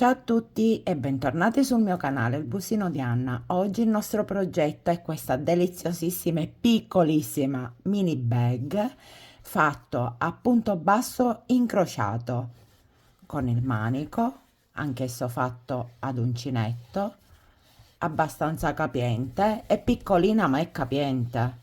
Ciao a tutti e bentornati sul mio canale Il Busino di Anna. Oggi il nostro progetto è questa deliziosissima e piccolissima mini bag fatto a punto basso incrociato con il manico, anch'esso fatto ad uncinetto, abbastanza capiente, è piccolina ma è capiente.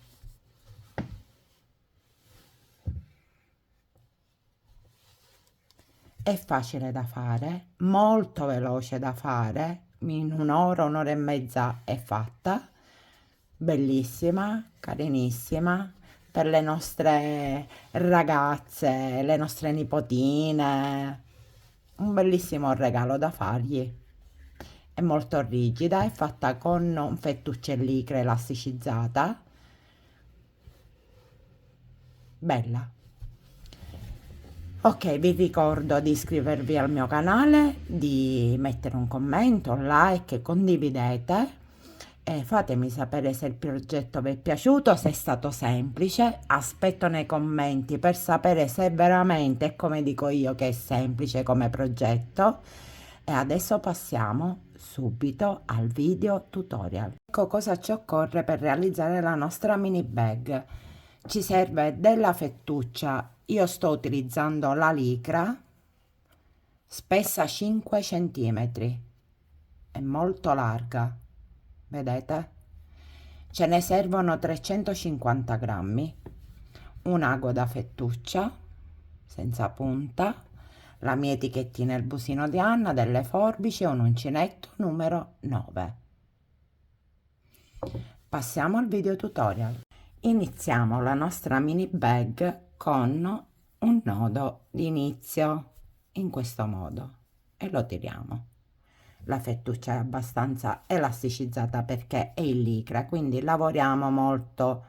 È facile da fare, molto veloce da fare, in un'ora e mezza è fatta, bellissima, carinissima, per le nostre ragazze, le nostre nipotine, un bellissimo regalo da fargli. È molto rigida, è fatta con un fettuccio in licra elasticizzata, bella. Ok, vi ricordo di iscrivervi al mio canale, di mettere un commento, un like, condividete e fatemi sapere se il progetto vi è piaciuto, se è stato semplice. Aspetto nei commenti per sapere se veramente è come dico io che è semplice come progetto. E adesso passiamo subito al video tutorial. Ecco cosa ci occorre per realizzare la nostra mini bag. Ci serve della fettuccia, io sto utilizzando la licra, spessa 5 cm, è molto larga, vedete? Ce ne servono 350 grammi, un ago da fettuccia senza punta, la mia etichettina Il Busino di Anna, delle forbici e un uncinetto numero 9. Passiamo al video tutorial. Iniziamo la nostra mini bag con un nodo di inizio in questo modo e lo tiriamo. La fettuccia è abbastanza elasticizzata perché è in licra, quindi lavoriamo molto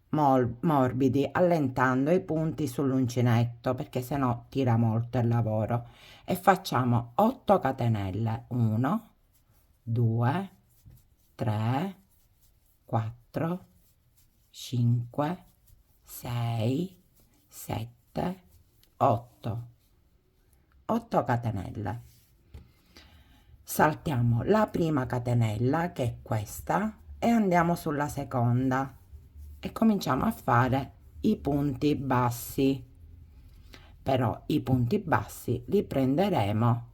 morbidi, allentando i punti sull'uncinetto perché sennò tira molto il lavoro. E facciamo 8 catenelle: 1, 2, 3, 4, 5, 6, 7, 8. 8 catenelle. Saltiamo la prima catenella, che è questa, e andiamo sulla seconda e cominciamo a fare i punti bassi. Però i punti bassi li prenderemo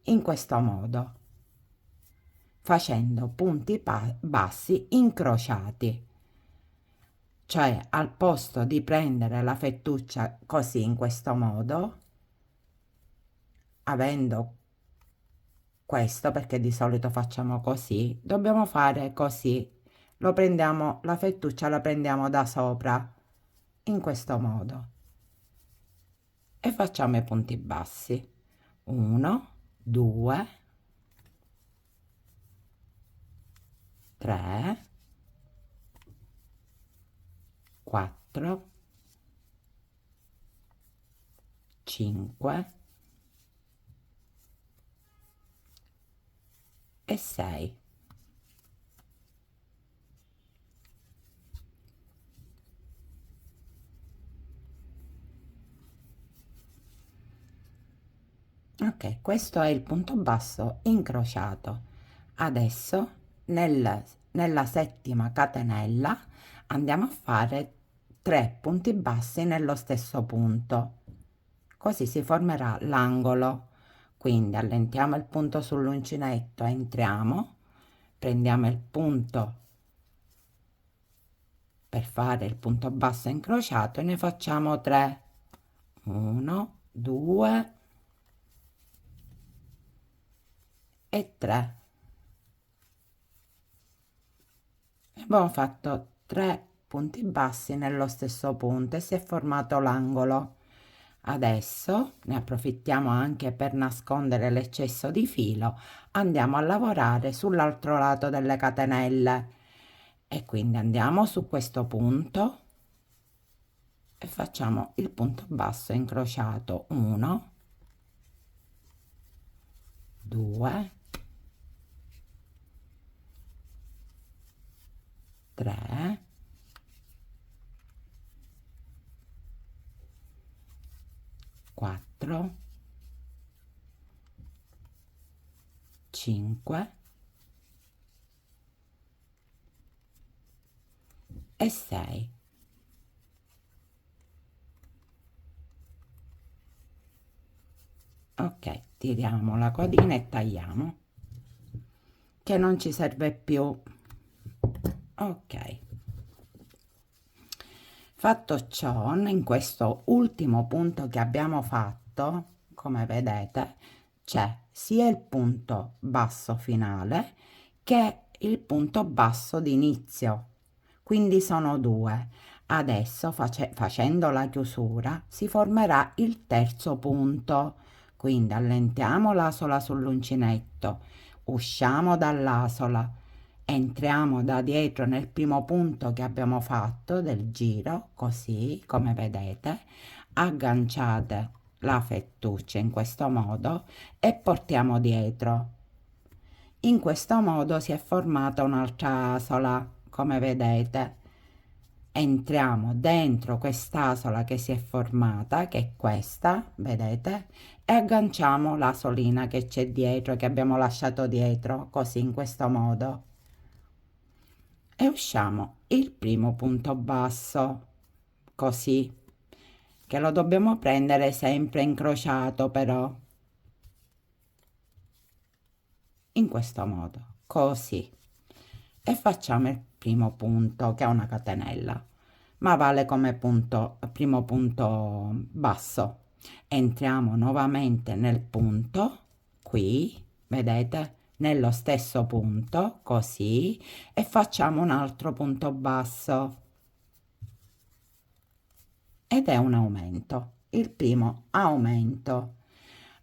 in questo modo, facendo punti bassi incrociati, cioè al posto di prendere la fettuccia così in questo modo, avendo questo, perché di solito facciamo così, dobbiamo fare così, lo prendiamo, la fettuccia la prendiamo da sopra in questo modo e facciamo i punti bassi: 1, 2, 3, 4, 5 e 6. Ok, questo è il punto basso incrociato. Adesso nella settima catenella andiamo a fare 3 punti bassi nello stesso punto, così si formerà l'angolo. Quindi allentiamo il punto sull'uncinetto, entriamo, prendiamo il punto per fare il punto basso incrociato e ne facciamo 3: 1, 2 e 3. Abbiamo fatto 3 punti bassi nello stesso punto e si è formato l'angolo. Adesso ne approfittiamo anche per nascondere l'eccesso di filo, andiamo a lavorare sull'altro lato delle catenelle e quindi andiamo su questo punto e facciamo il punto basso incrociato: 1, 2, 3, 4, 5 e 6. Ok, tiriamo la codina e tagliamo, che non ci serve più. Ok, fatto ciò, in questo ultimo punto che abbiamo fatto, come vedete, c'è sia il punto basso finale che il punto basso di inizio, quindi sono due. Adesso facendo la chiusura si formerà il terzo punto, quindi allentiamo l'asola sull'uncinetto, usciamo dall'asola, entriamo da dietro nel primo punto che abbiamo fatto del giro, così come vedete, agganciate la fettuccia in questo modo e portiamo dietro. In questo modo si è formata un'altra asola, come vedete. Entriamo dentro quest'asola che si è formata, che è questa, vedete, e agganciamo l'asolina che c'è dietro, che abbiamo lasciato dietro, così in questo modo. E usciamo il primo punto basso, così, che lo dobbiamo prendere sempre incrociato però, in questo modo, così. E facciamo il primo punto, che è una catenella, ma vale come punto, primo punto basso. Entriamo nuovamente nel punto, qui, vedete, nello stesso punto, così, e facciamo un altro punto basso. Ed è un aumento, il primo aumento.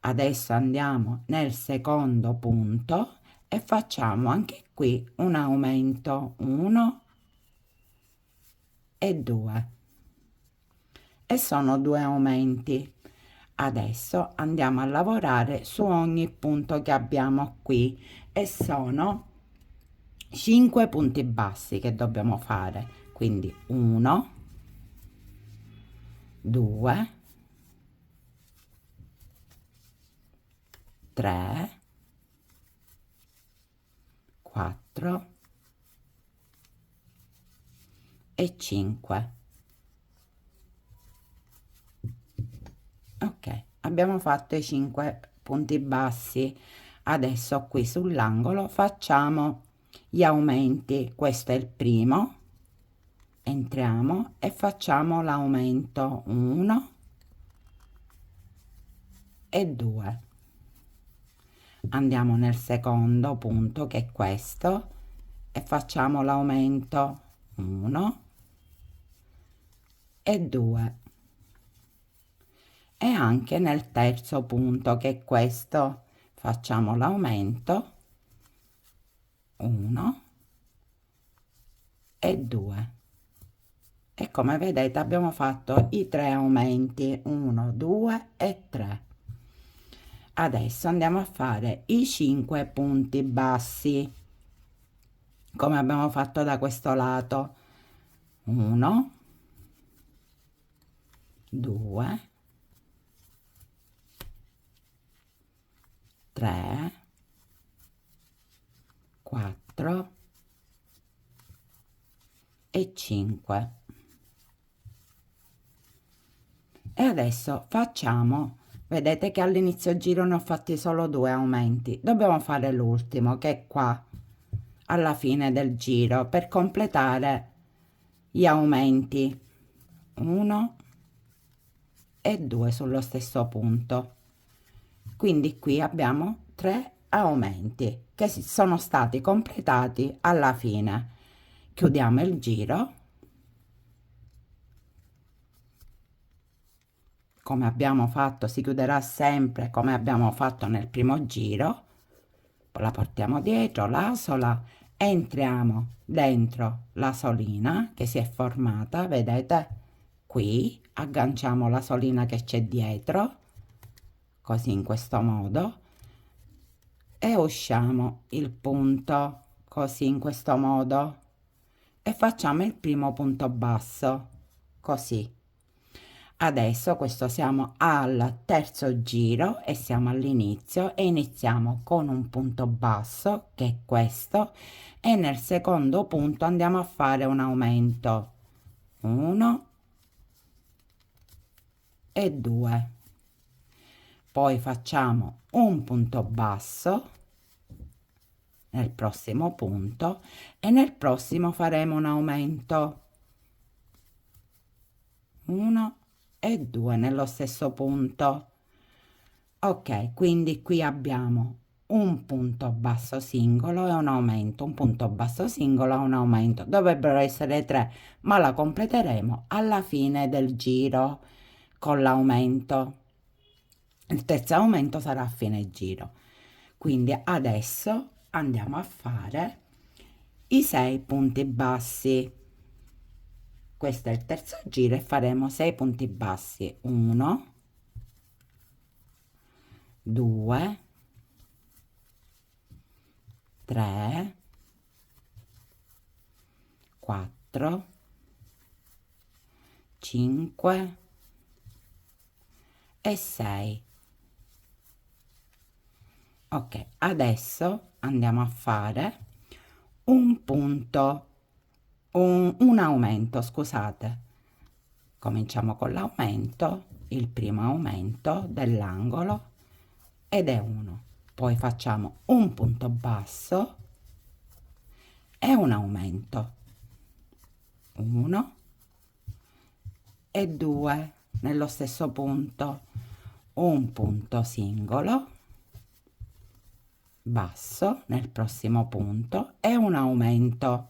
Adesso andiamo nel secondo punto e facciamo anche qui un aumento, 1 e 2, e sono due aumenti. Adesso andiamo a lavorare su ogni punto che abbiamo qui e sono 5 punti bassi che dobbiamo fare, quindi 1, 2, 3, 4 e 5. Ok, abbiamo fatto i 5 punti bassi. Adesso qui sull'angolo facciamo gli aumenti. Questo è il primo, entriamo e facciamo l'aumento 1 e 2. Andiamo nel secondo punto, che è questo, e facciamo l'aumento 1 e 2. E anche nel terzo punto, che è questo, facciamo l'aumento 1 e 2. E come vedete abbiamo fatto i 3 aumenti, 1, 2 e 3. Adesso andiamo a fare i 5 punti bassi, come abbiamo fatto da questo lato. 1, 2, 3, 4 e 5. E adesso facciamo, vedete che all'inizio giro ne ho fatti solo 2 aumenti, dobbiamo fare l'ultimo, che è qua alla fine del giro, per completare gli aumenti 1 e 2 sullo stesso punto. Quindi qui abbiamo 3 aumenti che sono stati completati alla fine. Chiudiamo il giro come abbiamo fatto, si chiuderà sempre come abbiamo fatto nel primo giro. La portiamo dietro l'asola, entriamo dentro la solina che si è formata, vedete qui, agganciamo la solina che c'è dietro, così in questo modo, e usciamo il punto, così in questo modo, e facciamo il primo punto basso, così. Adesso questo siamo al terzo giro e siamo all'inizio e iniziamo con un punto basso che è questo e nel secondo punto andiamo a fare un aumento 1 e 2, poi facciamo un punto basso nel prossimo punto e nel prossimo faremo un aumento 1 e 2 nello stesso punto. Ok, quindi qui abbiamo un punto basso singolo e un aumento, un punto basso singolo e un aumento. Dovrebbero essere 3, ma la completeremo alla fine del giro con l'aumento. Il terzo aumento sarà a fine giro. Quindi adesso andiamo a fare i 6 punti bassi. Questo è il terzo giro e faremo 6 punti bassi. 1, 2, 3, 4, 5 e 6. Ok, adesso andiamo a fare un punto, un aumento, scusate. Cominciamo con l'aumento, il primo aumento dell'angolo ed è 1. Poi facciamo un punto basso e un aumento. 1 e 2 nello stesso punto, un punto singolo basso nel prossimo punto e un aumento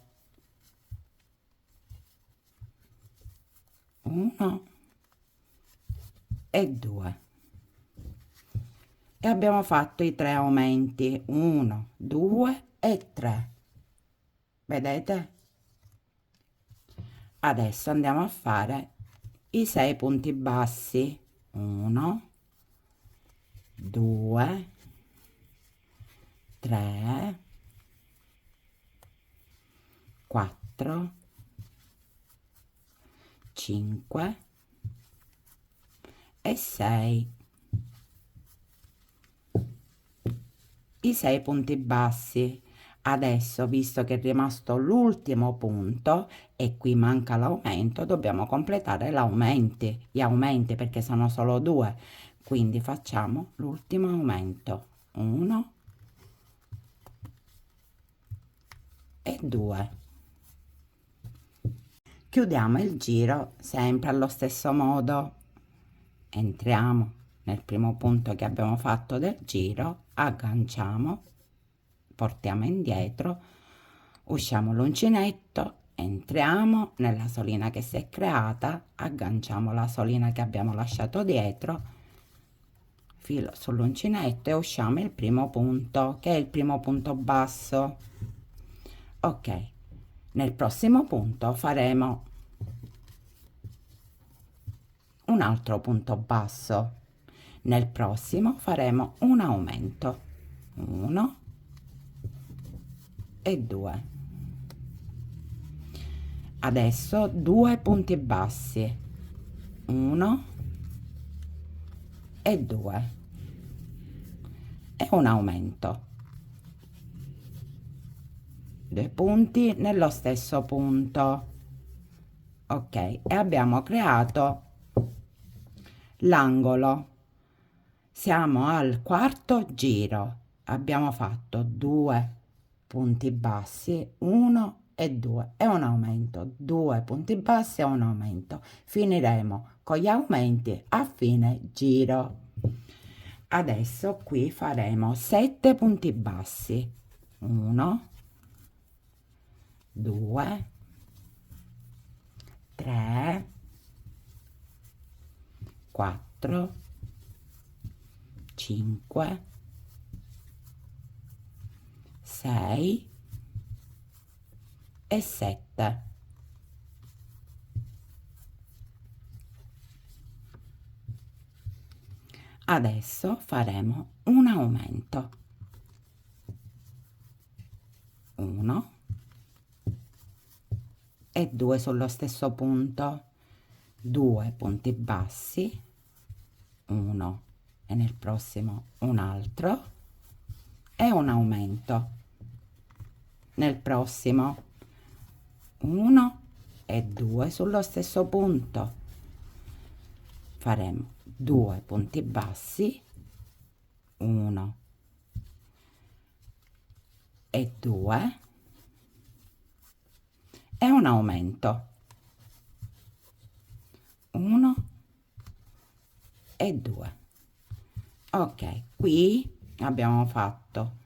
1 e 2 e abbiamo fatto i 3 aumenti 1 2 e 3, vedete? Adesso andiamo a fare i 6 punti bassi 1 2 3 4 5 e 6. I 6 punti bassi. Adesso, visto che è rimasto l'ultimo punto e qui manca l'aumento, dobbiamo completare gli aumenti perché sono solo 2, quindi facciamo l'ultimo aumento 1 e 2. Chiudiamo il giro sempre allo stesso modo. Entriamo nel primo punto che abbiamo fatto del giro, agganciamo, portiamo indietro, usciamo l'uncinetto, entriamo nella solina che si è creata, agganciamo la solina che abbiamo lasciato dietro, filo sull'uncinetto e usciamo il primo punto che è il primo punto basso. Ok, nel prossimo punto faremo un altro punto basso, nel prossimo faremo un aumento 1 e 2. Adesso 2 punti bassi 1 e 2 e un aumento 2 punti nello stesso punto. Ok, e abbiamo creato l'angolo. Siamo al quarto giro, abbiamo fatto 2 punti bassi 1 e 2 e un aumento, 2 punti bassi e un aumento. Finiremo con gli aumenti a fine giro. Adesso qui faremo 7 punti bassi 1 2 3 4 5 6 e 7. Adesso faremo un aumento 1 e 2 sullo stesso punto, 2 punti bassi, uno, e nel prossimo un altro e un aumento, nel prossimo 1 e 2 sullo stesso punto, faremo 2 punti bassi, 1 e 2 e un aumento, 1 e 2. Ok, qui abbiamo fatto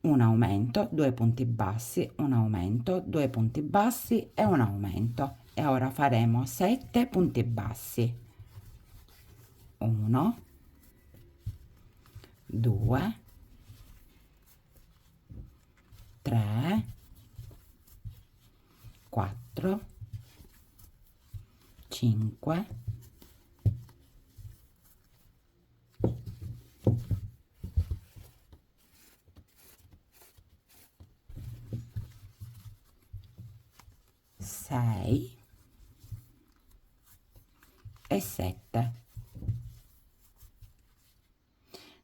un aumento, 2 punti bassi, un aumento, 2 punti bassi e un aumento, e ora faremo 7 punti bassi, 1 2 3 4 5 6 e 7.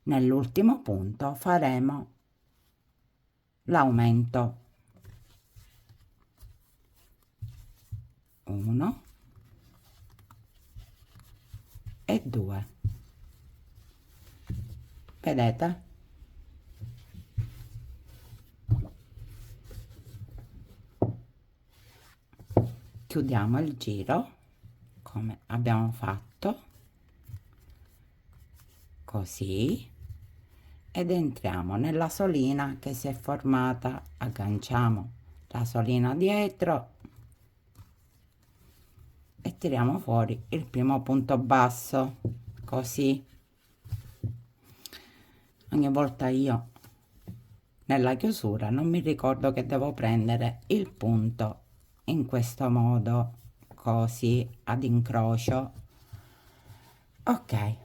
Nell'ultimo punto faremo l'aumento, 1 e 2. Vedete? Chiudiamo il giro come abbiamo fatto, così, ed entriamo nella solina che si è formata, agganciamo la solina dietro e tiriamo fuori il primo punto basso, così. Ogni volta io nella chiusura non mi ricordo che devo prendere il punto in questo modo, così, ad incrocio. Ok,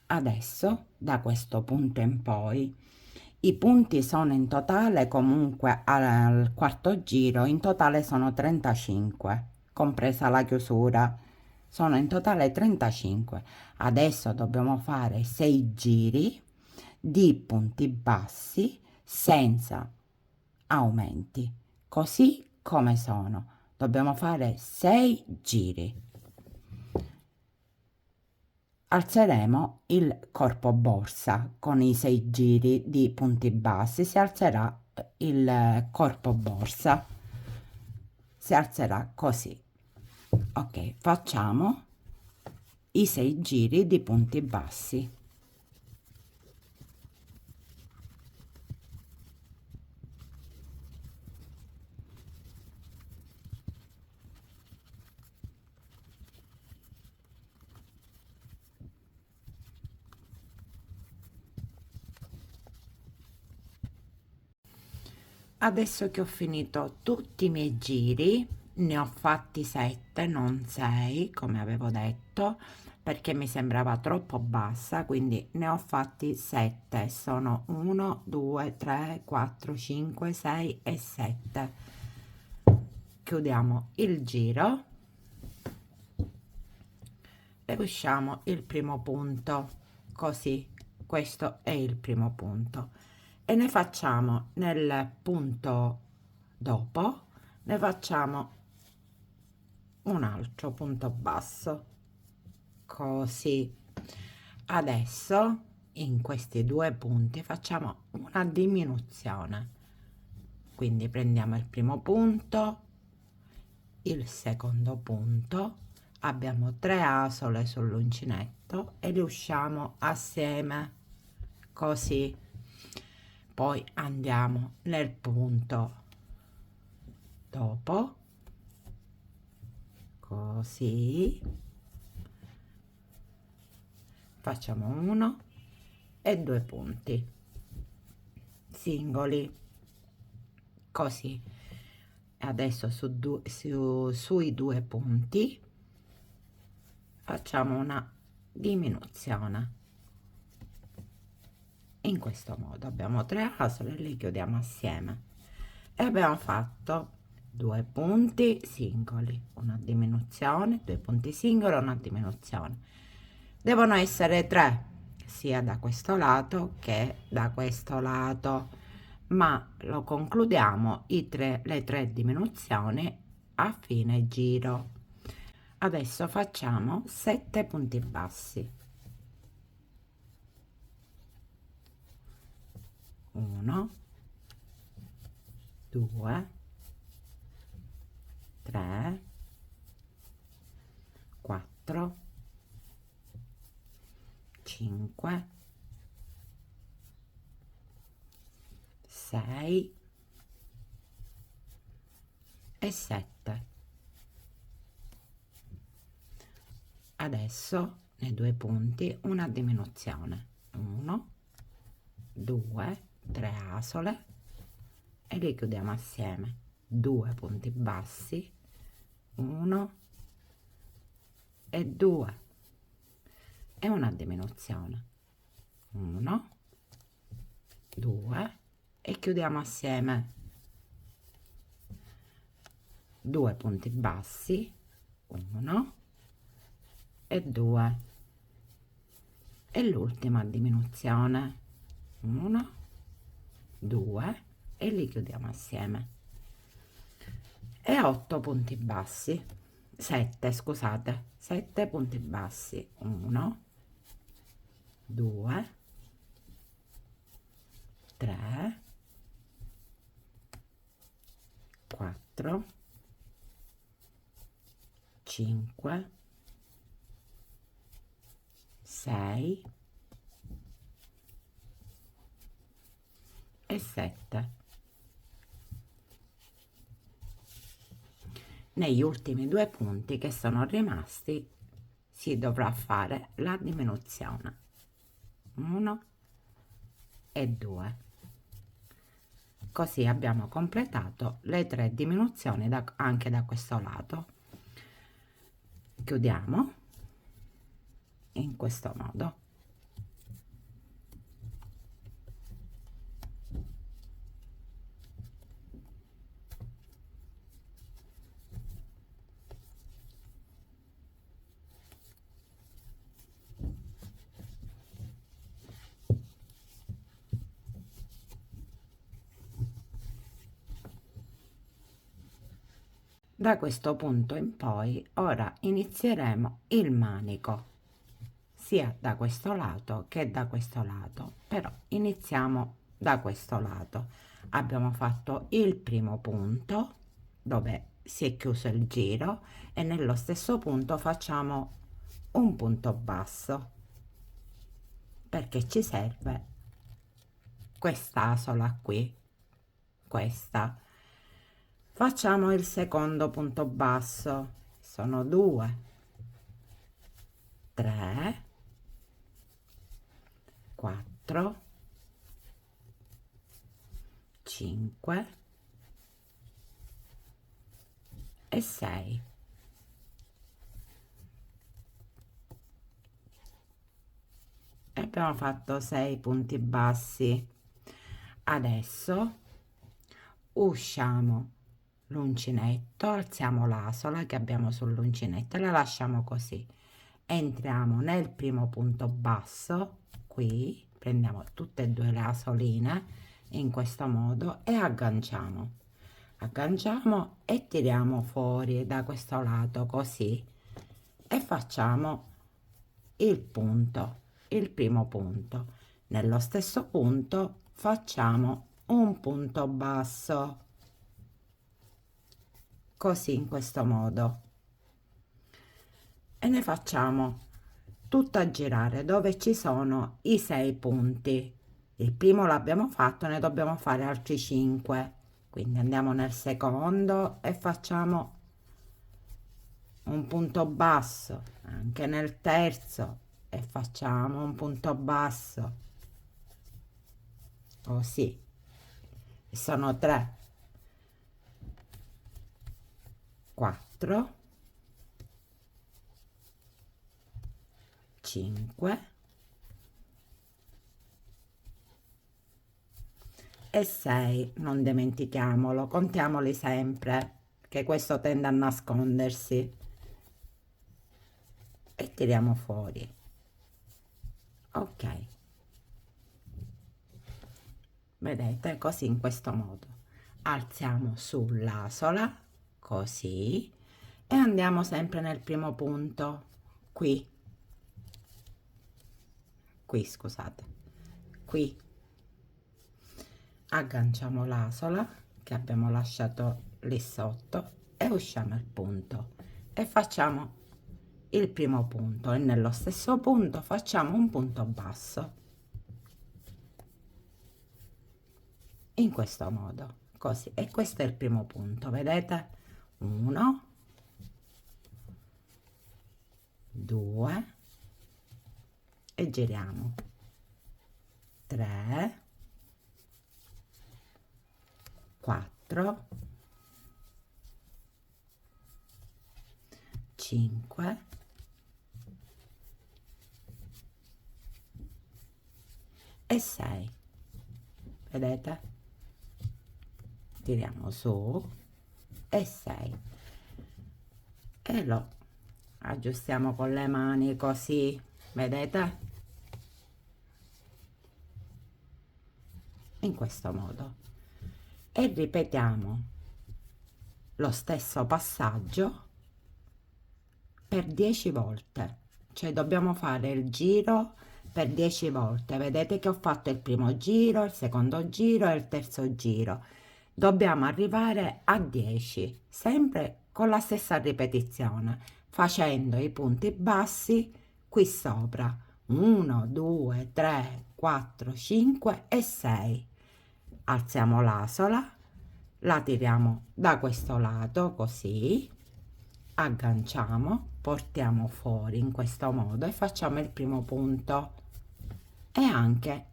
adesso da questo punto in poi i punti sono in totale, comunque al quarto giro in totale sono 35, compresa la chiusura, sono in totale 35. Adesso dobbiamo fare 6 giri di punti bassi senza aumenti, così come sono. Dobbiamo fare 6 giri. Alzeremo il corpo borsa con i 6 giri di punti bassi, si alzerà il corpo borsa, si alzerà così. Ok, facciamo i 6 giri di punti bassi. Adesso che ho finito tutti i miei giri, ne ho fatti 7, non 6, come avevo detto, perché mi sembrava troppo bassa, quindi ne ho fatti 7. Sono 1, 2, 3, 4, 5, 6 e 7. Chiudiamo il giro e usciamo il primo punto, così. Questo è il primo punto. E ne facciamo nel punto dopo, ne facciamo un altro punto basso, così. Adesso in questi due punti facciamo una diminuzione, quindi prendiamo il primo punto, il secondo punto, abbiamo 3 asole sull'uncinetto e li usciamo assieme, così. Poi andiamo nel punto dopo, così, facciamo 1 e 2 punti singoli, così. Adesso sui 2 punti facciamo una diminuzione. In questo modo abbiamo 3 asole e li chiudiamo assieme e abbiamo fatto 2 punti singoli, una diminuzione, 2 punti singoli, una diminuzione. Devono essere 3 sia da questo lato che da questo lato, ma lo concludiamo le 3 diminuzioni a fine giro. Adesso facciamo 7 punti bassi, 1 2 3 4 5 6 e 7. Adesso nei 2 punti una diminuzione, 1 2 3 asole e li chiudiamo assieme, 2 punti bassi, 1 e 2 e una diminuzione, 1 2 e chiudiamo assieme, 2 punti bassi, 1 e 2 e l'ultima diminuzione, 1 2 e li chiudiamo assieme, e 8 punti bassi, 7 scusate, 7 punti bassi, 1 2 3 4 5 6 e 7. Negli ultimi 2 punti che sono rimasti si dovrà fare la diminuzione, 1 e 2, così abbiamo completato le 3 diminuzioni anche da questo lato. Chiudiamo in questo modo. Da questo punto in poi ora inizieremo il manico sia da questo lato che da questo lato, però iniziamo da questo lato. Abbiamo fatto il primo punto dove si è chiuso il giro e nello stesso punto facciamo un punto basso perché ci serve quest'asola qui, questa. Facciamo il secondo punto basso, sono 2 3 4 5 e 6. E abbiamo fatto 6 punti bassi. Adesso usciamo l'uncinetto, alziamo l'asola che abbiamo sull'uncinetto e la lasciamo così. Entriamo nel primo punto basso, qui prendiamo tutte e 2 le asoline in questo modo e agganciamo e tiriamo fuori da questo lato così e facciamo il punto, il primo punto. Nello stesso punto facciamo un punto basso, così in questo modo, e ne facciamo tutta girare dove ci sono i 6 punti. Il primo l'abbiamo fatto, ne dobbiamo fare altri 5, quindi andiamo nel secondo e facciamo un punto basso, anche nel terzo e facciamo un punto basso, così. Sono 3 4 5 e 6, non dimentichiamolo, contiamoli sempre. che questo tende a nascondersi, e tiriamo fuori. Ok, vedete, così, in questo modo alziamo sull'asola così e andiamo sempre nel primo punto, qui scusate, qui agganciamo l'asola che abbiamo lasciato lì sotto e usciamo il punto e facciamo il primo punto, e nello stesso punto facciamo un punto basso, in questo modo, così. E questo è il primo punto, vedete? 1, 2 e giriamo, 3, 4, 5 e 6, vedete? Tiriamo su e 6 e lo aggiustiamo con le mani così, vedete? In questo modo, e ripetiamo lo stesso passaggio per 10 volte, cioè dobbiamo fare il giro per 10 volte. Vedete che ho fatto il primo giro, il secondo giro e il terzo giro. Dobbiamo arrivare a 10, sempre con la stessa ripetizione, facendo i punti bassi qui sopra. 1, 2, 3, 4, 5 e 6. Alziamo l'asola, la tiriamo da questo lato così, agganciamo, portiamo fuori in questo modo e facciamo il primo punto e anche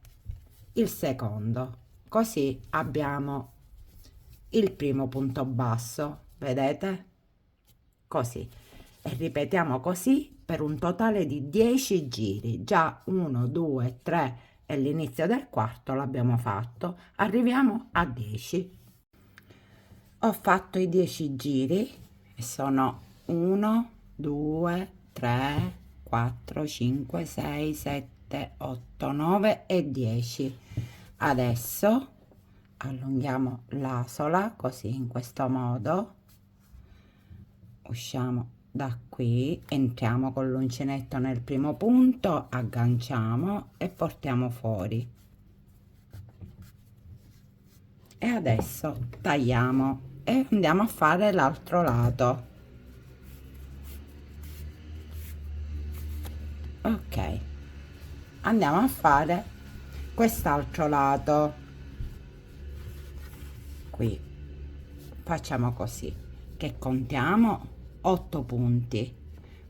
il secondo, così abbiamo il primo punto basso, vedete? Così, e ripetiamo così per un totale di 10 giri. Già 1, 2, 3 e l'inizio del quarto l'abbiamo fatto, arriviamo a 10. Ho fatto i 10 giri e sono 1, 2, 3, 4, 5, 6, 7, 8, 9 e 10. Adesso allunghiamo l'asola così, in questo modo, usciamo da qui, entriamo con l'uncinetto nel primo punto, agganciamo e portiamo fuori. E adesso tagliamo e andiamo a fare l'altro lato. Ok, andiamo a fare quest'altro lato. Qui facciamo così, che contiamo 8 punti: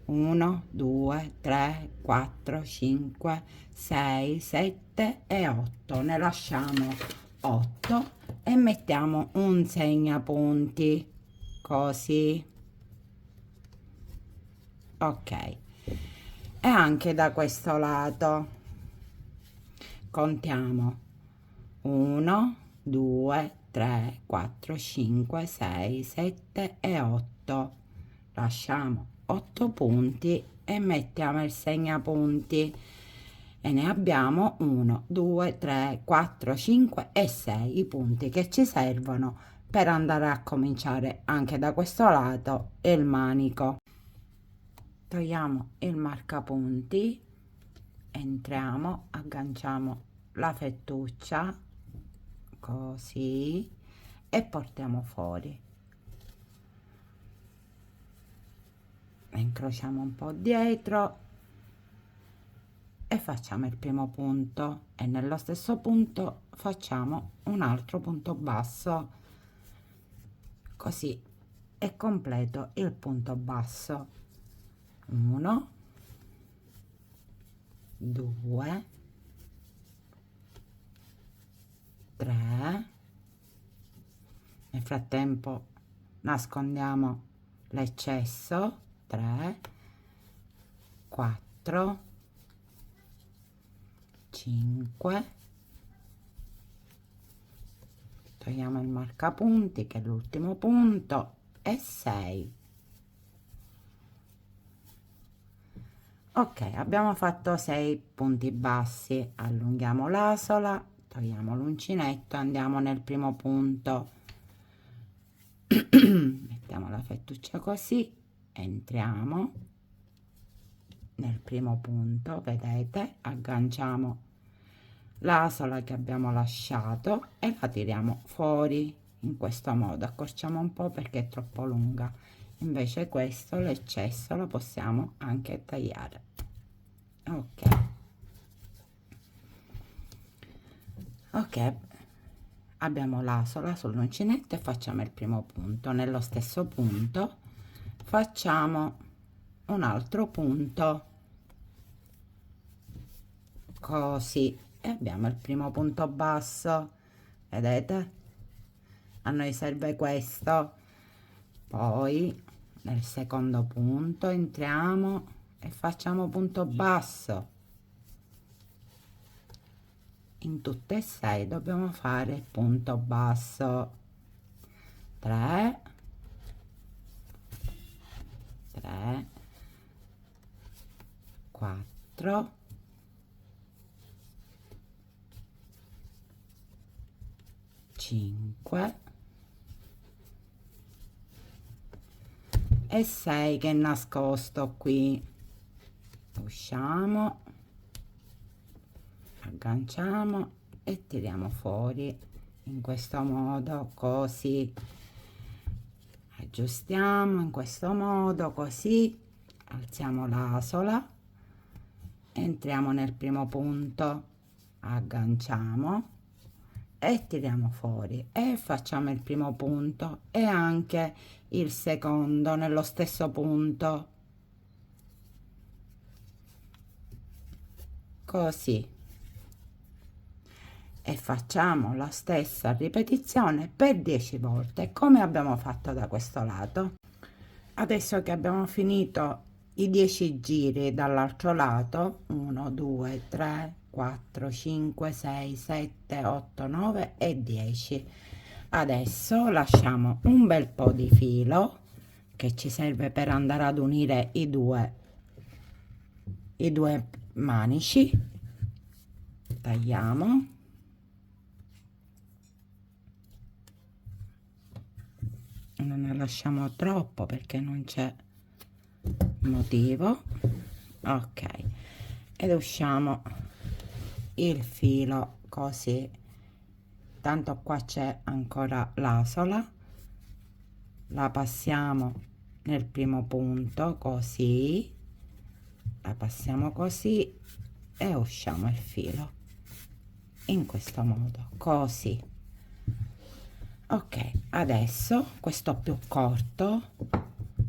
1, 2, 3, 4, 5, 6, 7 e 8. Ne lasciamo 8 e mettiamo un segnapunti così. Ok, e anche da questo lato contiamo 1, 2, 3, 4, 5, 6, 7 e 8. Lasciamo 8 punti e mettiamo il segnapunti e ne abbiamo 1, 2, 3, 4, 5 e 6 i punti che ci servono per andare a cominciare anche da questo lato il manico. Togliamo il marcapunti, entriamo, agganciamo la fettuccia così e portiamo fuori, incrociamo un po' dietro e facciamo il primo punto e nello stesso punto facciamo un altro punto basso, così è completo il punto basso. 1, 2, 3, nel frattempo nascondiamo l'eccesso, 3, 4, 5, togliamo il marcapunti che è l'ultimo punto e 6. Ok, abbiamo fatto 6 punti bassi, allunghiamo l'asola, togliamo l'uncinetto, andiamo nel primo punto, mettiamo la fettuccia così, entriamo nel primo punto, vedete, agganciamo l'asola che abbiamo lasciato e la tiriamo fuori in questo modo, accorciamo un po' perché è troppo lunga, invece questo, l'eccesso, lo possiamo anche tagliare. Ok, abbiamo l'asola sull'uncinetto e facciamo il primo punto. Nello stesso punto facciamo un altro punto così e abbiamo il primo punto basso, vedete, a noi serve questo. Poi nel secondo punto entriamo e facciamo punto basso. In tutte e 6 dobbiamo fare punto basso, 3, 3, 4, 5 e 6 che è nascosto qui. Usciamo, agganciamo e tiriamo fuori in questo modo, così aggiustiamo in questo modo, così alziamo l'asola, entriamo nel primo punto, agganciamo e tiriamo fuori e facciamo il primo punto e anche il secondo nello stesso punto, così, e facciamo la stessa ripetizione per 10 volte come abbiamo fatto da questo lato. Adesso che abbiamo finito i 10 giri dall'altro lato, 1 2 3 4 5 6 7 8 9 e 10, adesso lasciamo un bel po' di filo che ci serve per andare ad unire i due manici, tagliamo, non ne lasciamo troppo perché non c'è motivo. Ok, ed usciamo il filo così, tanto qua c'è ancora l'asola, la passiamo nel primo punto così, la passiamo così e usciamo il filo in questo modo, così. Ok, adesso questo più corto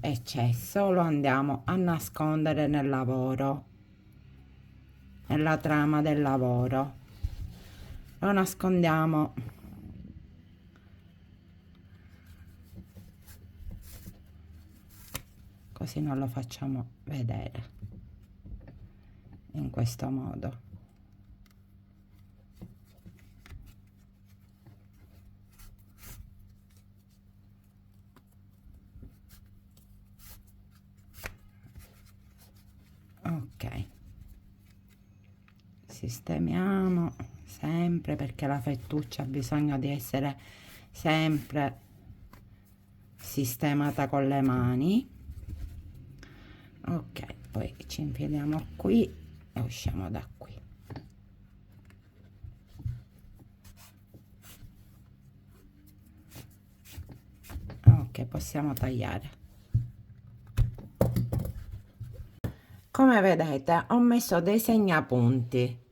eccesso lo andiamo a nascondere nel lavoro, nella trama del lavoro, lo nascondiamo così, non lo facciamo vedere, in questo modo. Ok, sistemiamo sempre perché la fettuccia ha bisogno di essere sempre sistemata con le mani. Ok, poi ci infiliamo qui e usciamo da qui. Ok, possiamo tagliare. Come vedete ho messo dei segnapunti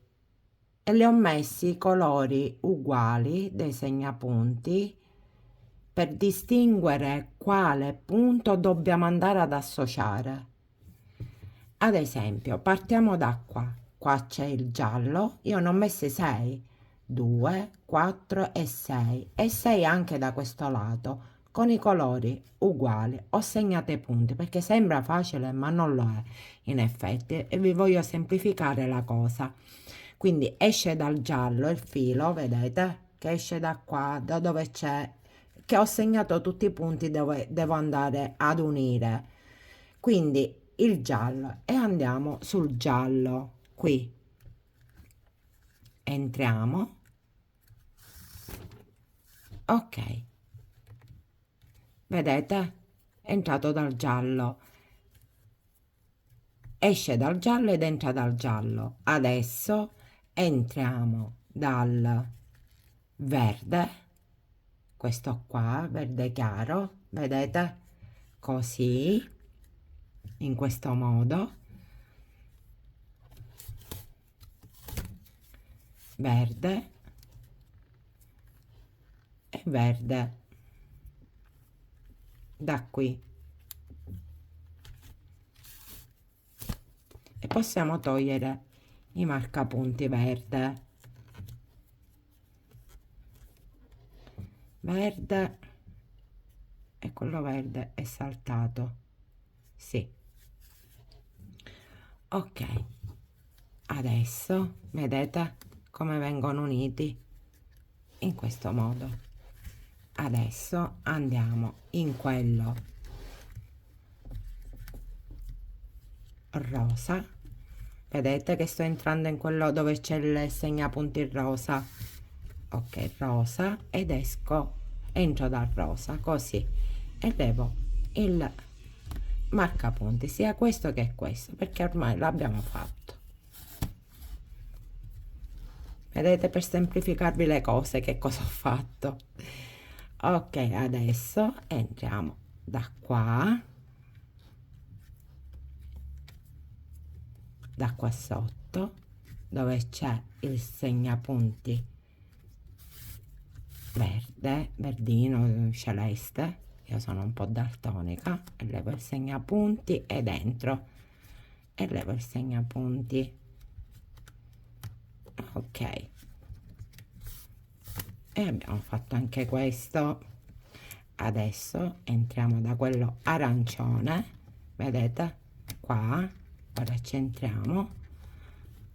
e li ho messi colori uguali dei segnapunti per distinguere quale punto dobbiamo andare ad associare. Ad esempio, partiamo da qua. Qua c'è il giallo, io ne ho messi 6, 2, 4 e 6 e 6 anche da questo lato con i colori uguali. Ho segnato i punti perché sembra facile ma non lo è in effetti, e vi voglio semplificare la cosa. Quindi esce dal giallo il filo, vedete che esce da qua, da dove c'è che ho segnato tutti i punti dove devo andare ad unire, quindi il giallo, e andiamo sul giallo. Qui entriamo, ok, vedete, è entrato dal giallo, esce dal giallo ed entra dal giallo. Adesso entriamo dal verde, questo qua, verde chiaro, vedete, così, in questo modo, verde e verde, da qui, e possiamo togliere i marcapunti verde, verde, e quello verde è saltato, sì, ok. Adesso vedete come vengono uniti in questo modo. Adesso andiamo in quello rosa, vedete che sto entrando in quello dove c'è il segnapunti rosa, ok, rosa, ed esco, entro dal rosa così, e levo il marcapunti sia questo che questo, perché ormai l'abbiamo fatto. Vedete, per semplificarvi le cose, che cosa ho fatto. Ok, adesso entriamo da qua sotto, dove c'è il segnapunti verde, verdino, celeste. Io sono un po' daltonica, e levo il segnapunti e dentro, e levo il segnapunti, ok, e abbiamo fatto anche questo. Adesso entriamo da quello arancione, vedete qua, ora centriamo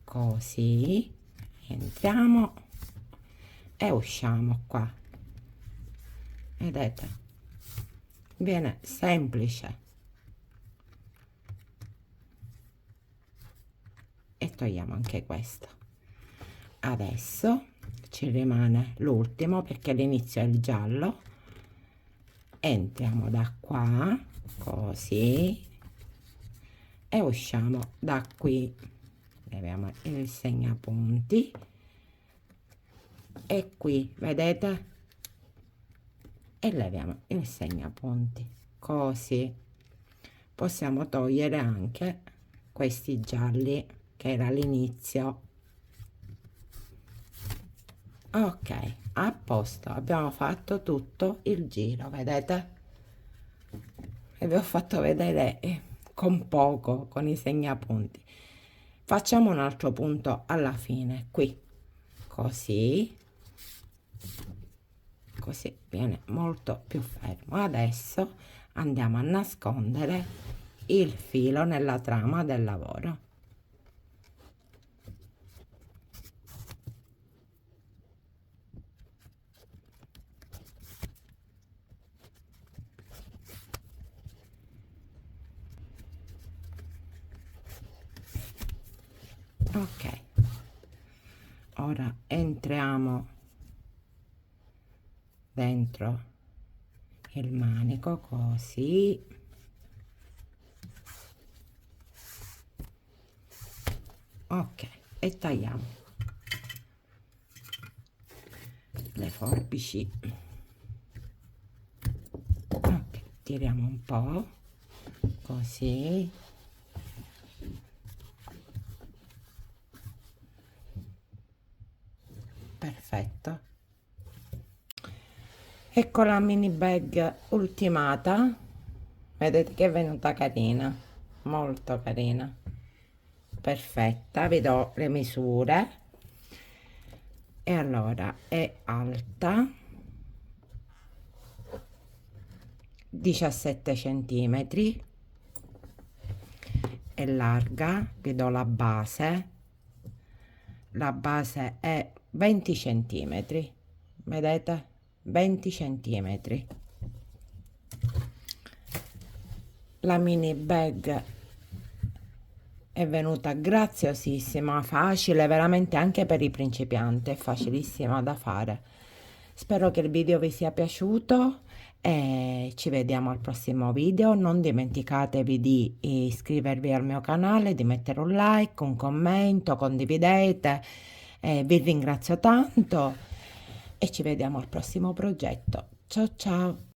così, entriamo e usciamo qua, vedete, viene semplice, e togliamo anche questo. Adesso ci rimane l'ultimo, perché l'inizio è il giallo, entriamo da qua così e usciamo da qui, leviamo il segnapunti, e qui vedete, e leviamo il segnapunti così. Possiamo togliere anche questi gialli, che era l'inizio. Ok, a posto, abbiamo fatto tutto il giro, vedete, e vi ho fatto vedere con poco, con i segnapunti. Facciamo un altro punto alla fine, qui, così, così viene molto più fermo. Adesso andiamo a nascondere il filo nella trama del lavoro. Ok, ora entriamo dentro il manico così, ok, e tagliamo le forbici, ok, tiriamo un po' così, perfetto. Ecco la mini bag ultimata, vedete che è venuta carina, molto carina, perfetta. Vi do le misure, e allora è alta 17 centimetri, è larga, vi do la base è 20 centimetri, vedete, 20 centimetri. La mini bag è venuta graziosissima, facile, veramente anche per i principianti, è facilissima da fare. Spero che il video vi sia piaciuto e ci vediamo al prossimo video. Non dimenticatevi di iscrivervi al mio canale, di mettere un like, un commento, condividete. Vi ringrazio tanto e ci vediamo al prossimo progetto. Ciao ciao!